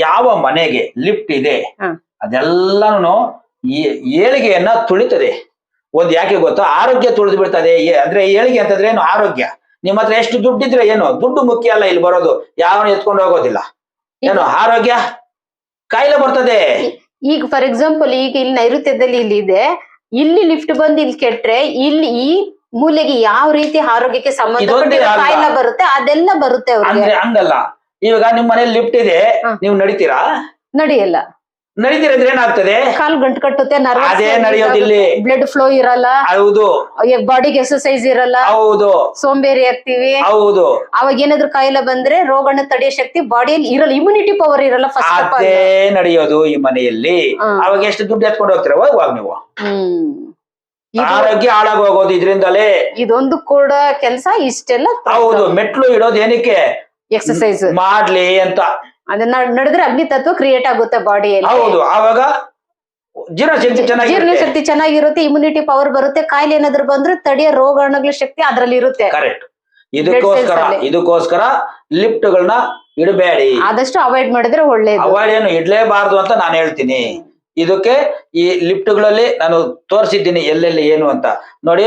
ಯಾವ ಮನೆಗೆ ಲಿಫ್ಟ್ ಇದೆ ಹ. ಅದೆಲ್ಲಾನು ಏಳಿಗೆಯನ್ನ ತುಳಿತದೆ. ಯಾಕೆ ಗೊತ್ತಾ, ಆರೋಗ್ಯ ತುಳಿದು ಬಿಡ್ತದೆ. ಅಂದ್ರೆ ಏಳಿಗೆ ಅಂತಂದ್ರೆ ಏನು, ಆರೋಗ್ಯ. ನಿಮ್ಮ ಹತ್ರ ಎಷ್ಟು ದುಡ್ಡಿದ್ರೆ ಏನು, ದುಡ್ಡು ಮುಖ್ಯ ಅಲ್ಲ ಇಲ್ಲಿ ಬರೋದು, ಯಾವನು ಎತ್ಕೊಂಡು ಹೋಗೋದಿಲ್ಲ. ಏನು ಆರೋಗ್ಯ, ಕಾಯಿಲೆ ಬರ್ತದೆ. ಈಗ ಫಾರ್ ಎಕ್ಸಾಂಪಲ್ ಈಗ ಇಲ್ಲಿ ನೈಋತ್ಯದಲ್ಲಿ ಇಲ್ಲಿ ಇದೆ, ಇಲ್ಲಿ ಲಿಫ್ಟ್ ಬಂದು ಇಲ್ಲಿ ಕೆಟ್ರೆ ಇಲ್ಲಿ ಈ ಮೂಲೆಗೆ ಯಾವ ರೀತಿ ಆರೋಗ್ಯಕ್ಕೆ ಸಂಬಂಧಪಟ್ಟ ಕಾಯಿಲೆ ಬರುತ್ತೆ ಅದೆಲ್ಲ ಬರುತ್ತೆ ಅವ್ರಿಗೆ. ಅಂದ್ರೆ ಹಂಗಲ್ಲ, ಇವಾಗ ನಿಮ್ ಮನೇಲಿ ಲಿಫ್ಟ್ ಇದೆ, ನೀವು ನಡಿತೀರಾ? ನಡೆಯಲ್ಲ. ನಡೀತಿರಂದ್ರೆ ಏನಾಗ್ತದೆ, ಕಾಲು ಗಂಟು ಕಟ್ಟುತ್ತೆ, ಅದೇ ನಡೆಯೋದಿಲ್ಲ, ಬ್ಲಡ್ ಫ್ಲೋ ಇರಲ್ಲ, ಹೌದು, ಬಾಡಿಗೆ ಎಕ್ಸರ್ಸೈಸ್ ಇರಲ್ಲ, ಹೌದು, ಸೋಂಬೇರಿ ಆಗ್ತೀವಿ, ಹೌದು. ಅವಾಗ ಏನಾದ್ರು ಕಾಯಿಲೆ ಬಂದ್ರೆ ರೋಗನ ತಡೆಯೋ ಶಕ್ತಿ ಬಾಡಿಯಲ್ಲಿ ಇರಲ್ಲ, ಇಮ್ಯುನಿಟಿ ಪವರ್ ಇರಲ್ಲ. ಅದೇ ನಡೆಯೋದು ಈ ಮನೆಯಲ್ಲಿ. ಅವಾಗ ಎಷ್ಟು ದುಡ್ಡು ಎತ್ಕೊಂಡು ಹೋಗ್ತೀರ ಹೋಗುವಾಗ ನೀವು, ಆರೋಗ್ಯ ಹಾಳಾಗಿ ಹೋಗೋದು ಇದ್ರಿಂದಲೇ. ಇದೊಂದು ಕೂಡ ಕೆಲಸ ಇಷ್ಟೆಲ್ಲ. ಹೌದು, ಮೆಟ್ಲು ಇಡೋದು ಏನಕ್ಕೆ, ಎಕ್ಸರ್ಸೈಸ್ ಮಾಡ್ಲಿ ಅಂತ. ಅದನ್ನ ನಡೆದ್ರೆ ಅಗ್ನಿ ತತ್ವ ಕ್ರಿಯೇಟ್ ಆಗುತ್ತೆ ಬಾಡಿಯಲ್ಲಿ. ಹೌದು, ಆವಾಗ ಜೀರ್ಣಶಕ್ತಿ ಚೆನ್ನಾಗಿರುತ್ತೆ, ಇಮ್ಯುನಿಟಿ ಪವರ್ ಬರುತ್ತೆ, ಕಾಯಿಲೆ ಏನಾದ್ರು ಬಂದ್ರೆ ತಡೆಯೋ ರೋಗಾಣುಗಳ ಶಕ್ತಿ ಅದ್ರಲ್ಲಿ ಇರುತ್ತೆ. ಕರೆಕ್ಟ್. ಇದಕ್ಕೋಸ್ಕರ ಲಿಫ್ಟ್ ಗಳನ್ನ ಇಡಬೇಡಿ, ಆದಷ್ಟು ಅವಾಯ್ಡ್ ಮಾಡಿದ್ರೆ ಒಳ್ಳೇದು. ಅವಾಯ್ಡ್ ಏನು ಇಡ್ಲೇಬಾರ್ದು ಅಂತ ನಾನು ಹೇಳ್ತೀನಿ. ಇದಕ್ಕೆ ಈ ಲಿಫ್ಟ್ ಗಳಲ್ಲಿ ನಾನು ತೋರಿಸಿದ್ದೀನಿ ಎಲ್ಲೆಲ್ಲಿ ಏನು ಅಂತ ನೋಡಿ.